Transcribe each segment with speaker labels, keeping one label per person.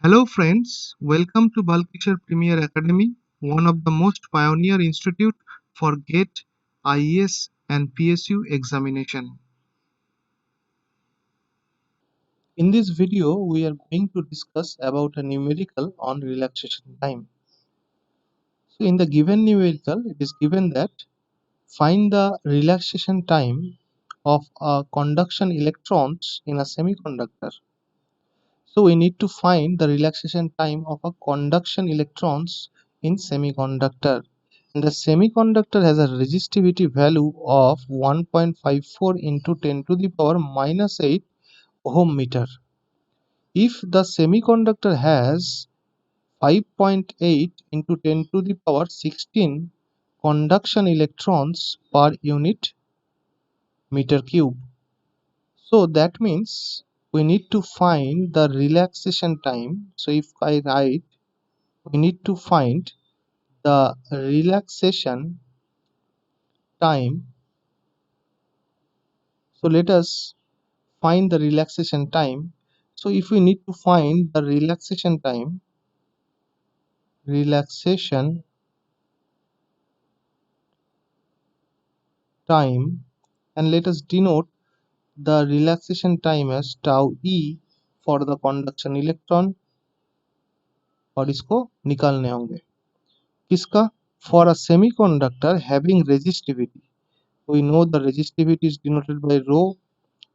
Speaker 1: Hello friends, welcome to Balkishar Premier Academy, one of the most pioneer institute for GATE, IES and PSU examination. In this video, we are going to discuss about a numerical on relaxation time. So in the given numerical, it is given that find the relaxation time of a conduction electrons in a semiconductor. So we need to find the relaxation time of a conduction electrons in semiconductor. And the semiconductor has a resistivity value of 1.54 into 10 to the power minus 8 ohm meter. If the semiconductor has 5.8 into 10 to the power 16 conduction electrons per unit meter cube. So that means we need to find the relaxation time. So if I write, we need to find the relaxation time. So let us find the relaxation time. So if we need to find the relaxation time, and let us denote the relaxation time as tau e for the conduction electron, और इसको निकालने होंगे किसका, for a semiconductor having resistivity. We know the resistivity is denoted by rho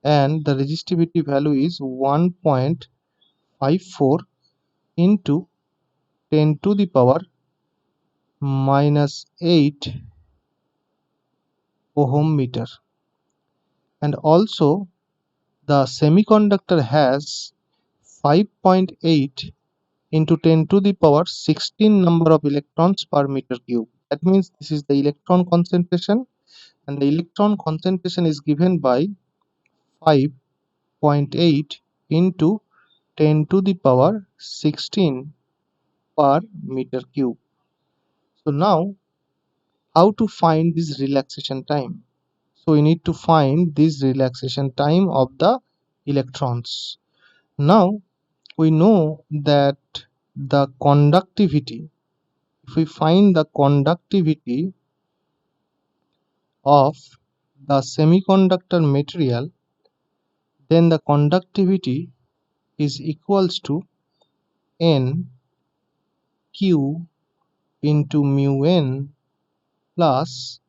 Speaker 1: and the resistivity value is 1.54 into 10 to the power minus 8 ohm meter. And also the semiconductor has 5.8 into 10 to the power 16 number of electrons per meter cube. That means this is the electron concentration, and the electron concentration is given by 5.8 into 10 to the power 16 per meter cube. So now how to find this relaxation time? So we need to find this relaxation time of the electrons. Now we know that the conductivity, if we find the conductivity of the semiconductor material, then the conductivity is equals to n q into mu n plus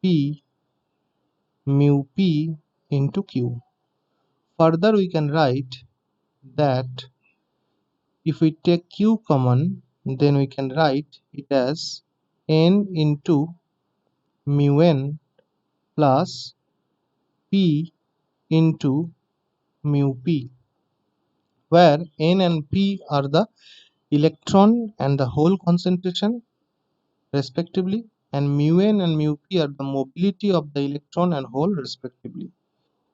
Speaker 1: p mu p into q. Further we can write that if we take q common, then we can write it as n into mu n plus p into mu p, where n and p are the electron and the hole concentration respectively, and mu n and mu p are the mobility of the electron and hole respectively.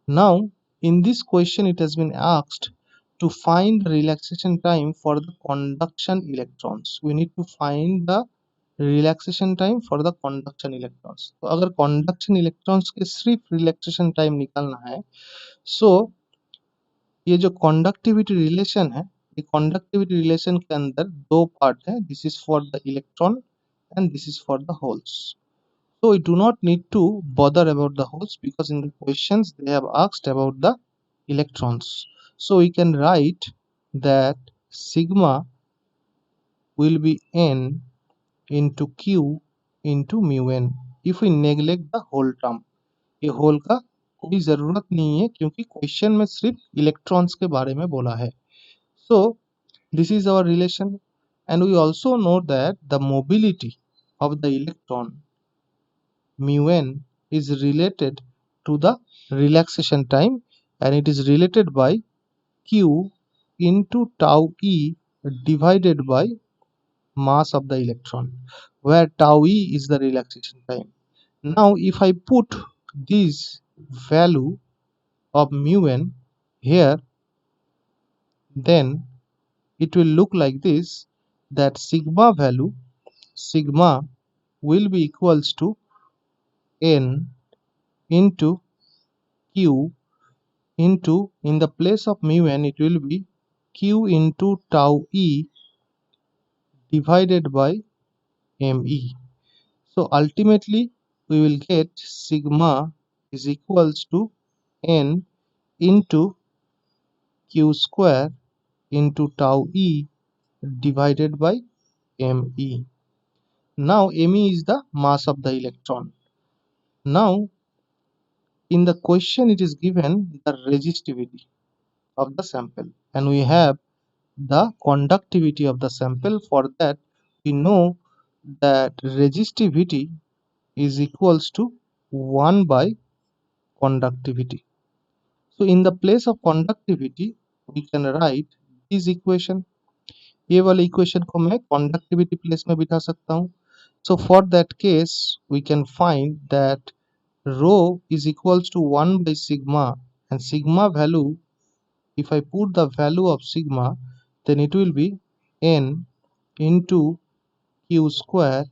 Speaker 1: Now in this question it has been asked to find the relaxation time for the conduction electrons. We need to find the relaxation time for the conduction electrons. तो अगर conduction electrons के सिर्फ relaxation time निकालना है, सो ये जो conductivity relation है, ये कंडक्टिविटी रिलेशन के अंदर दो पार्ट है. This is for the electron and this is for the holes. So we do not need to bother about the holes because in the questions they have asked about the electrons. So we can write that sigma will be n into q into mu n if we neglect the whole term. ये whole का कोई जरूरत नहीं है क्योंकि question में सिर्फ electrons के बारे में बोला है. So this is our relation, and we also know that the mobility of the electron mu n is related to the relaxation time, and it is related by q into tau e divided by mass of the electron, where tau e is the relaxation time. Now if I put this value of mu n here, then it will look like this, that sigma value, sigma will be equals to n into q into, in the place of mu n, it will be q into tau e divided by me. So ultimately we will get sigma is equals to n into q square into tau e divided by me. Now me is the mass of the electron. Now in the question it is given the resistivity of the sample, and we have the conductivity of the sample. For that we know that resistivity is equals to 1 by conductivity. So in the place of conductivity we can write this equation. ये वाला equation को मैं conductivity place में बिठा सकता हूँ. So for that case we can find that rho is equals to 1 by sigma, and sigma value, if I put the value of sigma, then it will be n into q square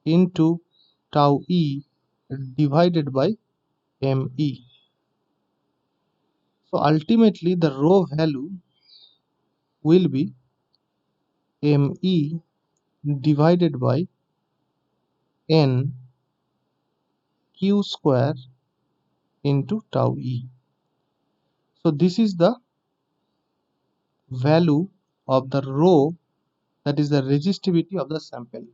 Speaker 1: into tau e divided by me. So ultimately the rho value will be me divided by n q square into tau e. So this is the value of the rho, that is the resistivity of the sample.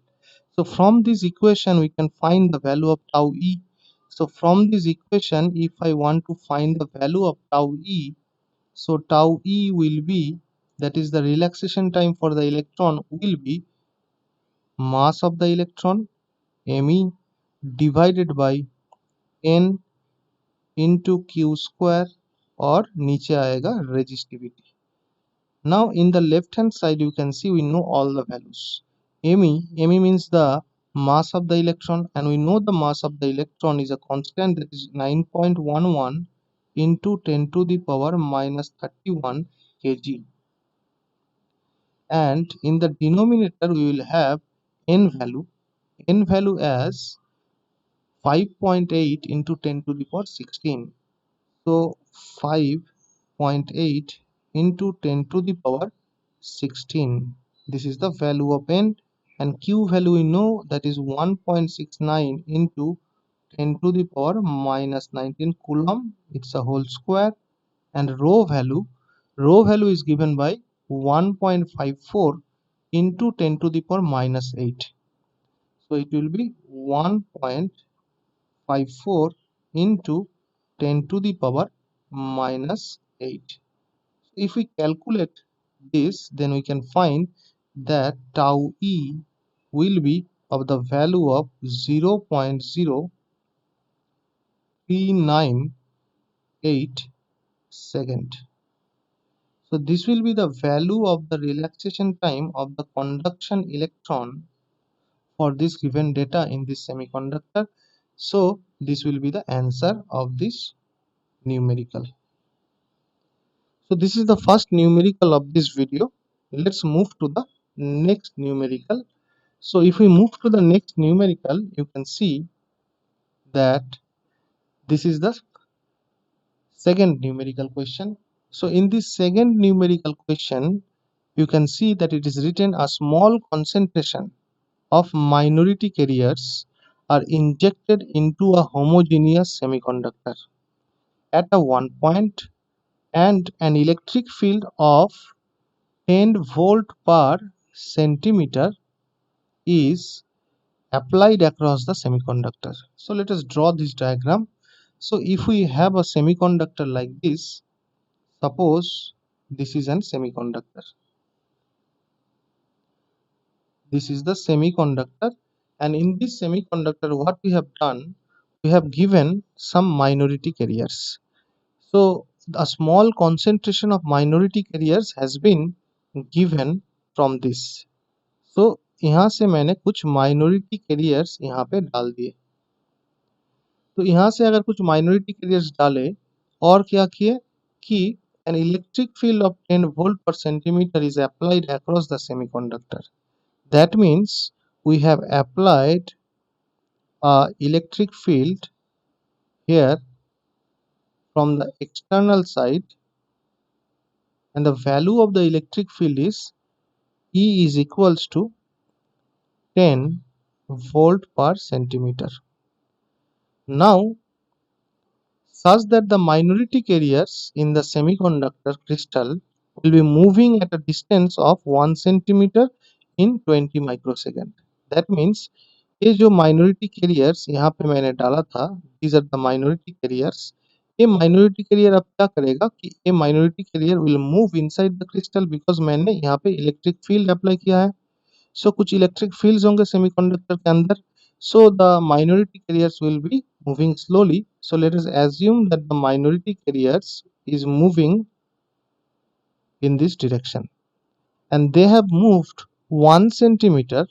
Speaker 1: So from this equation we can find the value of tau e. So from this equation, if I want to find the value of tau e, so tau e will be, that is the relaxation time for the electron, will be mass of the electron me divided by n into q square, और नीचे आएगा resistivity. Now in the left hand side you can see we know all the values. Me means the mass of the electron, and we know the mass of the electron is a constant, that is 9.11 into 10 to the power minus 31 kg. And in the denominator we will have n value as 5.8 into 10 to the power 16. So 5.8 into 10 to the power 16. This is the value of n, and q value we know, that is 1.69 into 10 to the power minus 19 coulomb. It's a whole square. And rho value is given by 1.54 into 10 to the power minus 8. So it will be 1.54 into 10 to the power minus 8. If we calculate this, then we can find that tau e will be of the value of 0.0398 second. So this will be the value of the relaxation time of the conduction electron for this given data in this semiconductor. So this will be the answer of this numerical. So this is the first numerical of this video. Let's move to the next numerical. So if we move to the next numerical, you can see that this is the second numerical question. So in this second numerical question, you can see that it is written a small concentration of minority carriers are injected into a homogeneous semiconductor at a one point, and an electric field of 10 volt per centimeter is applied across the semiconductor. So let us draw this diagram. So if we have a semiconductor like this, suppose this is an semiconductor. This is the semiconductor, and in this semiconductor what we have done, we have given some minority carriers. So a small concentration of minority carriers has been given from this. So यहाँ से मैंने कुछ minority carriers यहाँ पे डाल दिए. तो यहाँ से अगर कुछ माइनॉरिटी कैरियर्स डाले और क्या किए कि an electric field of 10 volt per centimeter is applied across the semiconductor. That means we have applied a electric field here from the external side, and the value of the electric field is E is equals to 10 volt per centimeter. Now, such that the minority carriers in the semiconductor crystal will be moving at a distance of 1 centimeter in 20 microsecond. That means ये जो minority carriers यहाँ पे मैंने डाला था, these are the minority carriers. ये minority carrier अब क्या करेगा कि ये minority carrier will move inside the crystal because मैंने यहाँ पे इलेक्ट्रिक फील्ड अप्लाई किया है. So कुछ इलेक्ट्रिक फील्ड्स होंगे सेमीकंडक्टर के अंदर. So the minority carriers will be moving slowly. So let us assume that the minority carriers is moving in this direction, and they have moved 1 centimeter,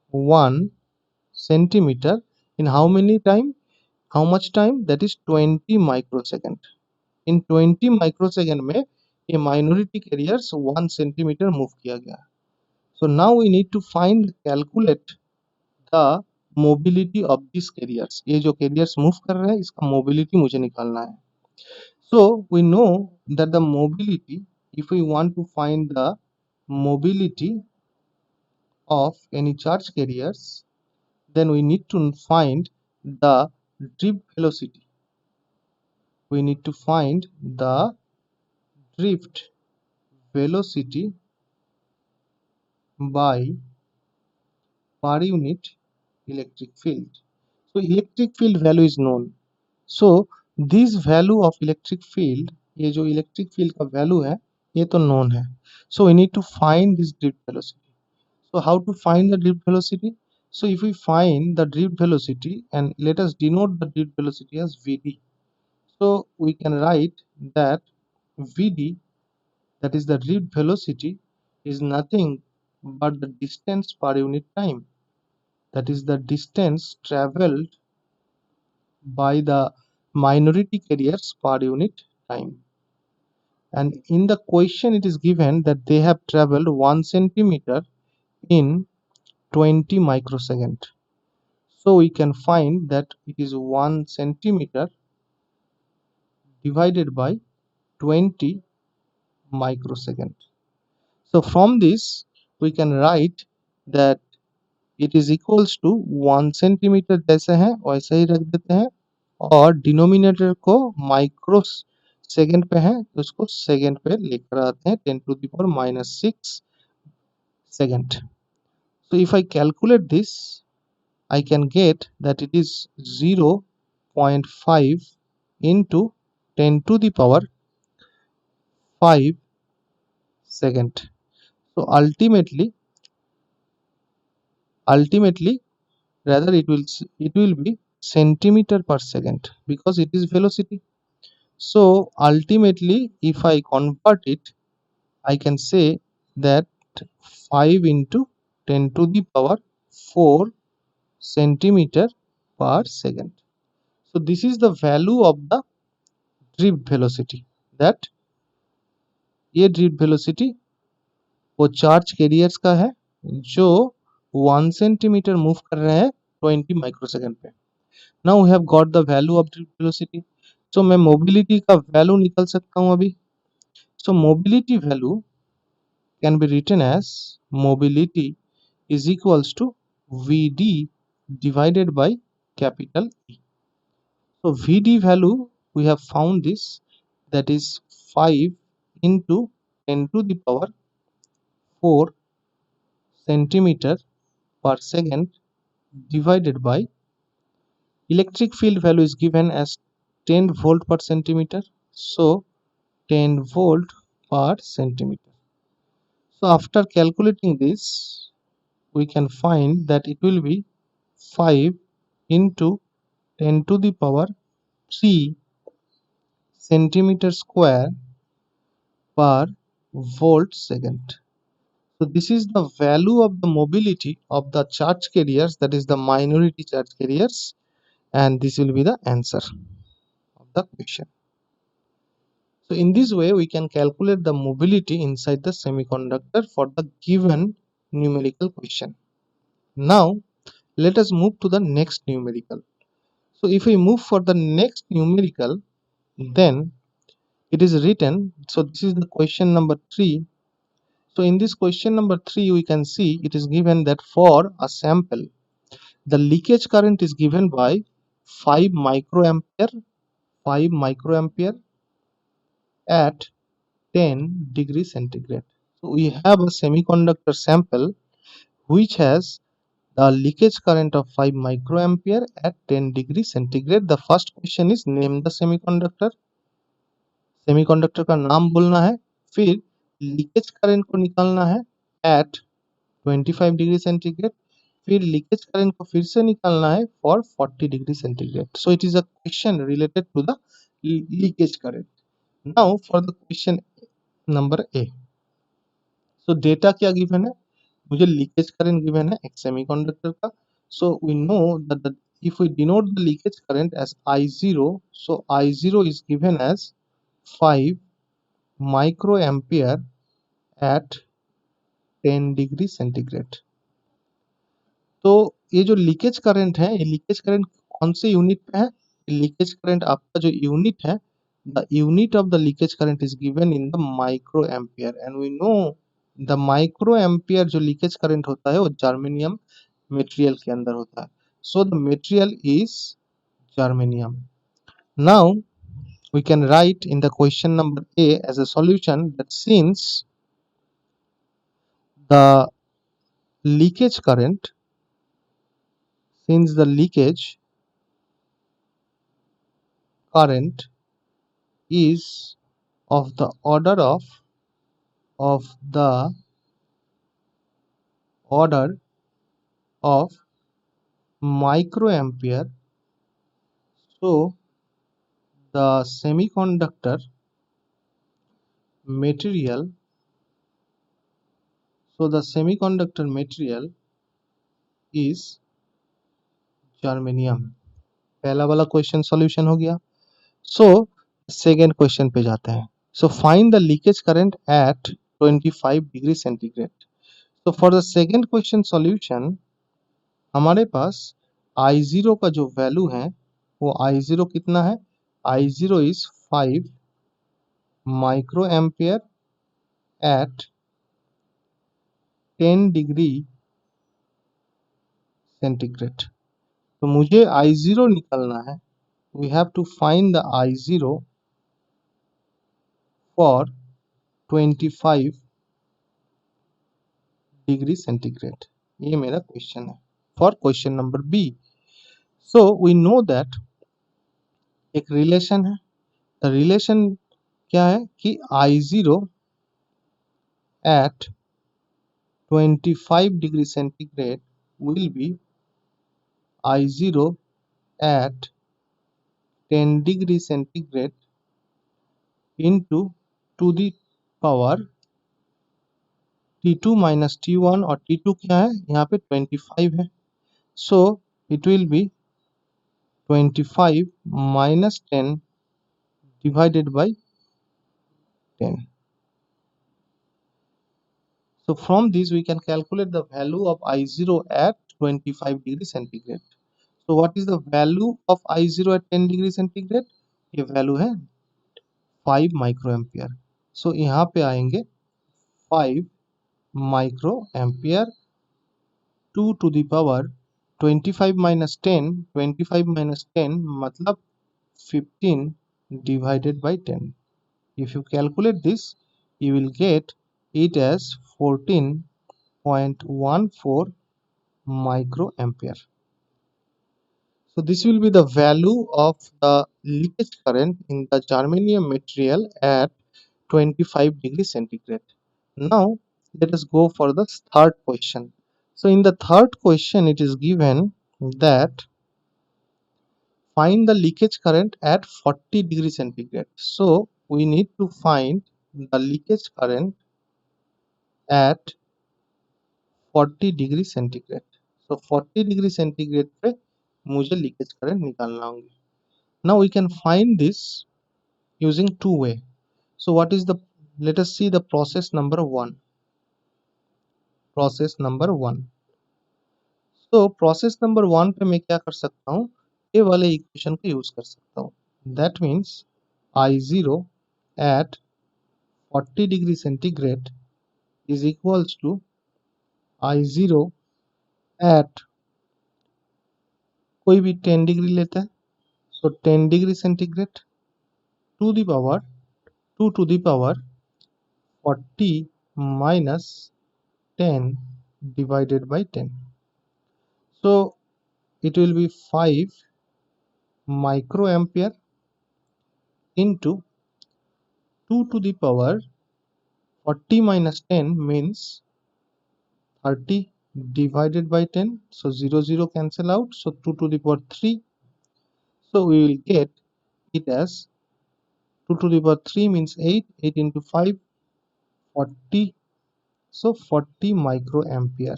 Speaker 1: 1 centimeter in how many time? How much time? That is 20 microsecond. In 20 microsecond में ये minority carriers 1 centimeter move किया गया. So now we need to calculate the mobility of these carriers. ये जो carriers move कर रहे हैं इसका mobility मुझे निकालना है. So we know that the mobility, if we want to find the mobility of any charge carriers, then we need to find the drift velocity. We need to find the drift velocity by per unit electric field. So electric field value is known. So this value of electric field, ये जो electric field का value है ये तो known है. So we need to find this drift velocity. So how to find the drift velocity? So if we find the drift velocity, and let us denote the drift velocity as Vd. So we can write that Vd, that is the drift velocity, is nothing but the distance per unit time. That is the distance traveled by the minority carriers per unit time. And in the question it is given that they have traveled 1 centimeter in 20 microsecond. So we can find that it is 1 centimeter divided by 20 microsecond. So from this we can write that it is equals to 1 centimeter जैसे है वैसे ही रख देते हैं, और denominator को micro second पे है तो उसको सेकेंड पे लेकर आते हैं 10 to the power minus 6 second. So if I calculate this, I can get that it is 0.5 into 10 to the power 5 second. So ultimately rather it will be centimeter per second because it is velocity. So ultimately if I convert it, I can say that 5 into 10 to the power 4 centimeter per second. So this is the value of the drift velocity, that ये drift velocity वो charge carriers का है जो 1 centimetre move कर रहे हैं 20 microsecond पे. Now we have got the value of drift velocity. So मैं मोबिलिटी का वैल्यू निकाल सकता हूं अभी. So mobility value can be written as mobility is equals to Vd divided by capital E. So Vd value we have found this, that is 5 into 10 to the power 4 centimeter per second divided by electric field value is given as 10 volt per centimeter. So 10 volt per centimeter. So after calculating this, we can find that it will be 5 into 10 to the power 3 centimeter square per volt second. So this is the value of the mobility of the charge carriers, that is the minority charge carriers, and this will be the answer of the question. So in this way we can calculate the mobility inside the semiconductor for the given numerical question. Now let us move to the next numerical. So if we move for the next numerical, then it is written. So this is the question number 3. So in this question number 3 we can see it is given that for a sample the leakage current is given by 5 microampere at 10 degrees centigrade. So we have a semiconductor sample which has the leakage current of 5 microampere at 10 degree centigrade. The first question is name the semiconductor. Semiconductor का नाम बोलना है, फिर leakage current को निकालना है at 25 degree centigrade, फिर leakage current को फिर से निकालना है for 40 degree centigrade. So it is a question related to the leakage current. Now for the question number A. So data क्या गिवन है, मुझे लीकेज करंट गिवन है एक सेमीकंडक्टर का. So we know that if we denote the leakage current as I0, so I0 is given as 5 microampere at 10 degree centigrade. तो ये जो leakage current है, ये लीकेज करंट कौन से यूनिट पे है? लीकेज करंट आपका जो यूनिट है, the unit of the leakage current is given in the micro ampere and we know the micro ampere जो लीकेज करंट होता है वो जर्मेनियम मटेरियल के अंदर होता है. So the material is germanium. Now we can write in the question number A as a solution that the leakage current since the leakage current is of the order the order of microampere, so the semiconductor material is germanium. पहला वाला question solution हो गया. So second question पे जाते हैं. So find the leakage current at 25 degree centigrade. तो for the second question solution हमारे पास I0 का जो वैल्यू है वो I0 कितना है? I0 is 5 micro ampere at 10 degree centigrade. तो मुझे I0 निकालना है. We have to find the I0 for 25 degree centigrade. ये मेरा क्वेश्चन है for question number B. So we know that एक रिलेशन है. द रिलेशन क्या है कि I0 at 25 degree centigrade will be I0 at 10 degree centigrade into to the power T2 minus T1 और T2 क्या है यहाँ पे 25 है. So it will be 25 minus 10 divided by 10. So from this we can calculate the value of I0 at 25 degree centigrade. So what is the value of I0 at 10 degree centigrade? ये value है 5 microampere. सो यहाँ पे आएंगे 5 microampere 2 to the power 25 minus 10, 25 minus 10 मतलब 15 divided by 10. If you calculate this, you will get it as 14.14 microampere. So this will be the value of the leakage current in the germanium material at 25 degree centigrade. Now let us go for the third question. So in the third question it is given that find the leakage current at 40 degree centigrade. So we need to find the leakage current at 40 degree centigrade. So 40 degree centigrade पे मुझे leakage current निकालना होंगे. Now we can find this using two way. So what is the, let us see the process number 1. Process number 1. So process number 1 पे मैं क्या कर सकता हूँ, ये वाले इक्वेशन को यूज कर सकता हूँ. That means I0 at 40 degree centigrade is equals to I0 at कोई भी 10 डिग्री लेता है, so 10 degree centigrade to the power 2 to the power 40 minus 10 divided by 10. So it will be 5 microampere into 2 to the power 40 minus 10 means 30 divided by 10. So 0 cancel out. So 2 to the power 3. So we will get it as 2 to the power 3 means 8. 8 into 5, 40. So 40 microampere.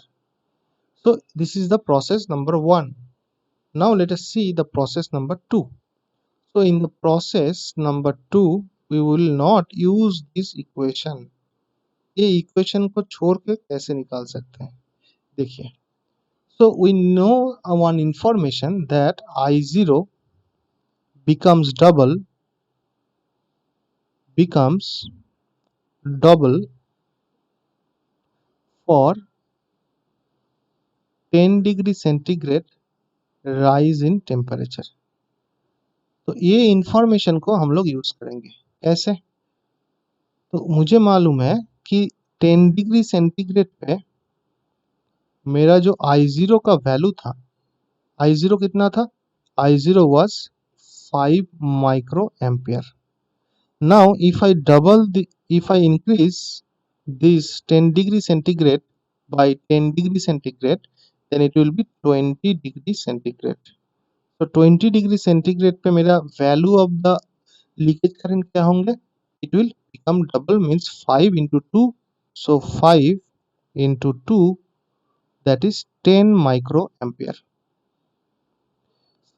Speaker 1: So this is the process number 1. Now let us see the process number 2. So in the process number 2 we will not use this equation. ये equation को छोड़ के कैसे निकाल सकते हैं, देखिए. So we know one information that I0 becomes double for 10 degree centigrade rise in temperature. तो ये इंफॉर्मेशन को हम लोग यूज करेंगे कैसे. तो मुझे मालूम है कि 10 डिग्री सेंटीग्रेड पे मेरा जो I0 का वैल्यू था, I0 कितना था, I0 was 5 micro ampere. Now if I increase this 10 degree centigrade by 10 degree centigrade, then it will be 20 degree centigrade. So 20 degree centigrade पे मेरा value of the leakage current क्या होंगे, it will become double means 5 into 2. So 5 into 2, that is 10 microampere.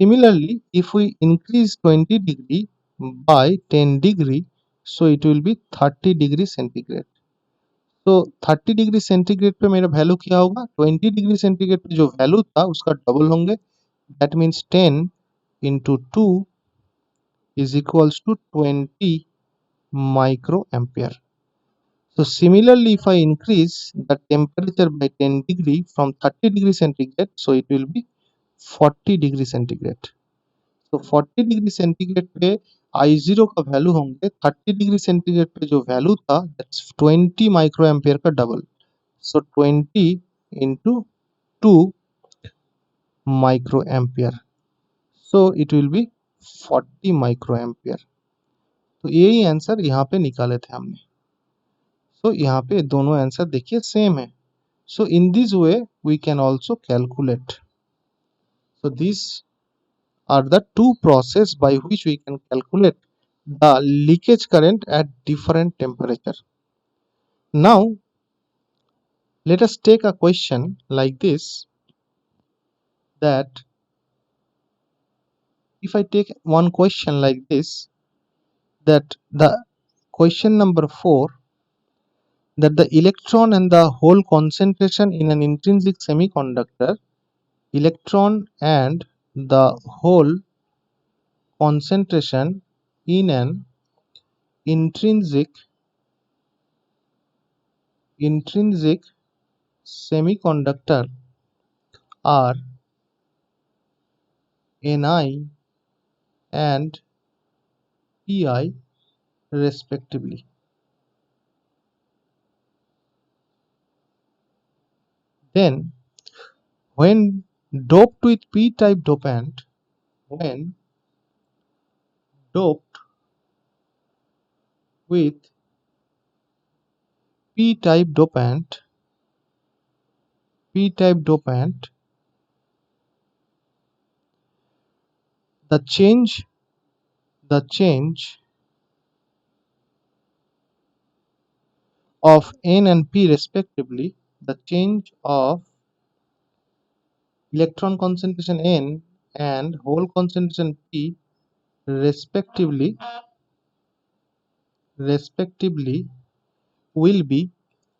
Speaker 1: Similarly, if we increase 20 degree by 10 degree, so it will be 30 degree centigrade. तो 30 degree centigrade पे मेरा value क्या होगा, 20 degree centigrade पे जो value था उसका डबल होंगे. That means 10 into 2 is equals to 20 microampere. So similarly, if I increase the temperature by 10 degree from 30 degree centigrade, so it will be 40 degree centigrade. तो 40 डिग्री सेंटीग्रेड पे I0 का value होंगे 30 degree centigrade पे जो value था that's 20 micro ampere का double. So 20 into 2 micro ampere, so it will be 40 micro ampere. तो यही आंसर यहाँ पे निकाले थे हमने. सो यहाँ पे दोनों आंसर देखिए सेम है. So in this way we can also calculate. So this are the two process by which we can calculate the leakage current at different temperature. Now let us take a question like this, that if I take one question like this, that the question number 4, that the electron and the hole concentration in an intrinsic semiconductor, electron and the hole concentration in an intrinsic semiconductor are Ni and Pi respectively. Then when doped with p-type dopant, when doped with p-type dopant, the change of N and P respectively, the change of electron concentration N and hole concentration P respectively will be,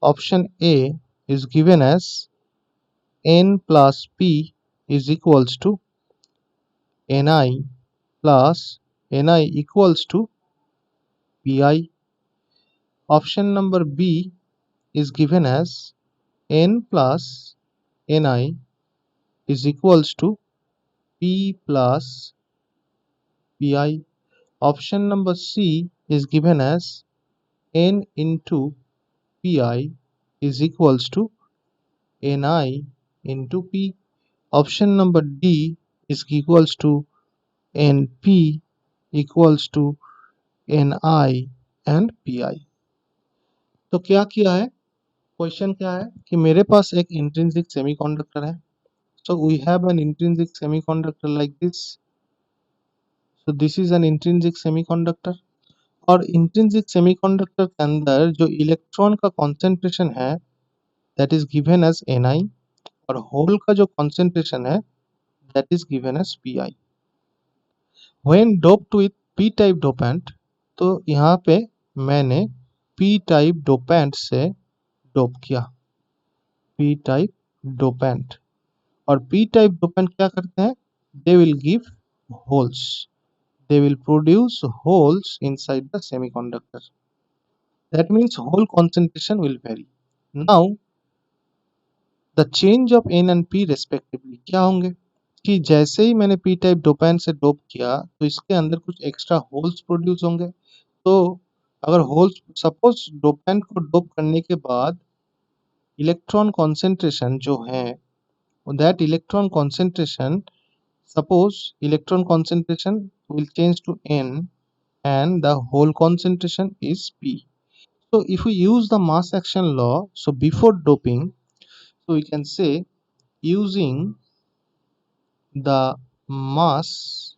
Speaker 1: option A is given as N plus P is equals to Ni plus Ni equals to Pi. Option number B is given as N plus Ni is equals to P plus Pi. Option number C is given as N into Pi is equals to Ni into P. Option number D is equals to Np equals to Ni and Pi. तो क्या किया है, question क्या है कि मेरे पास एक intrinsic semiconductor है. So we have an intrinsic semiconductor like this. So this is an intrinsic semiconductor. और इंट्रिंसिक सेमीकंडक्टर के अंदर जो इलेक्ट्रॉन का कंसंट्रेशन है that is given as Ni और होल का जो कंसंट्रेशन है that is given as Pi. When doped with p type dopant, तो यहाँ पे मैंने p type dopant से डोप किया, p type dopant. और p type dopant क्या करते हैं, they will give holes, they will produce holes inside the semiconductor. That means hole concentration will vary. Now the change of n and p respectively क्या होंगे कि जैसे ही मैंने p type डोपैन से डोप किया तो इसके अंदर कुछ एक्स्ट्रा होल्स प्रोड्यूस होंगे. तो अगर होल्स, सपोज डोपैन को डोप करने के बाद इलेक्ट्रॉन कॉन्सेंट्रेशन जो है that electron concentration, suppose electron concentration will change to n and the hole concentration is p. So if we use the mass action law, so before doping, so we can say using the mass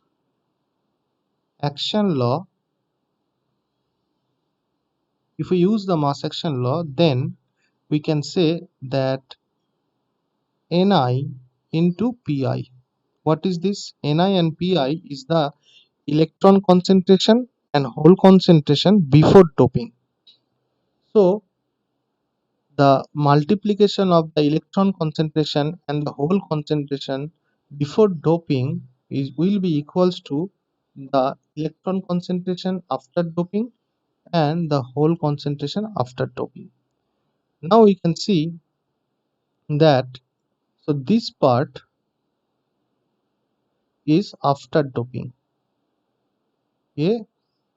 Speaker 1: action law, if we use the mass action law, then we can say that Ni into Pi. What is this? Ni and Pi is the electron concentration and hole concentration before doping. So the multiplication of the electron concentration and the hole concentration before doping will be equals to the electron concentration after doping and the hole concentration after doping. Now we can see that, so this part is after doping, ये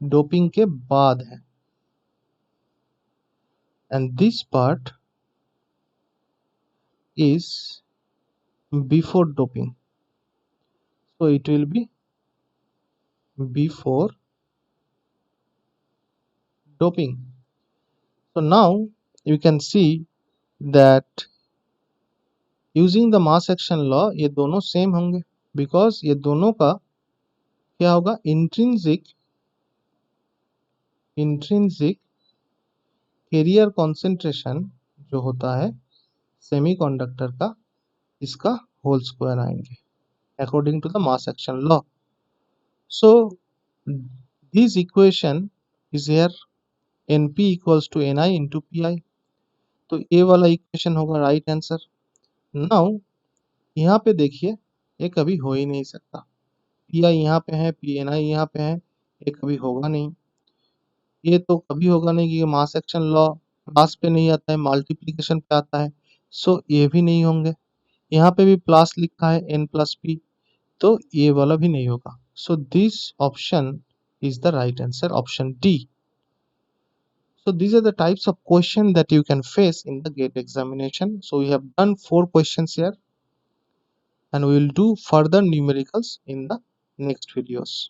Speaker 1: doping के बाद है, and this part is before doping, so it will be before doping. So now you can see that using the mass action law ये दोनों same होंगे, because ये दोनों का क्या होगा, इंट्रिंसिक कैरियर कॉन्सेंट्रेशन जो होता है सेमीकंडक्टर का, इसका होल स्क्वायर आएंगे according to the mass action law. So this equation is here Np equals to Ni into Pi. तो ये वाला इक्वेशन होगा राइट आंसर. नाउ यहाँ पे देखिए, ये कभी हो ही नहीं सकता. Pi यहाँ पे है, Ni यहाँ पे है, ये कभी होगा नहीं. ये तो कभी होगा नहीं कि मास एक्शन लॉ प्लस पे नहीं आता है, मल्टीप्लिकेशन पे आता है. सो ये भी नहीं होंगे. यहाँ पे भी प्लस लिखा है n प्लस पी, तो ये वाला भी नहीं होगा. So this option is the right answer, option D. So these are the types of question that you can face in the GATE examination. So we have done 4 questions here, and we will do further numericals in the next videos.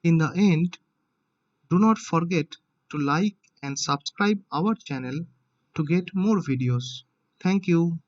Speaker 1: In the end, do not forget to like and subscribe our channel to get more videos. Thank you.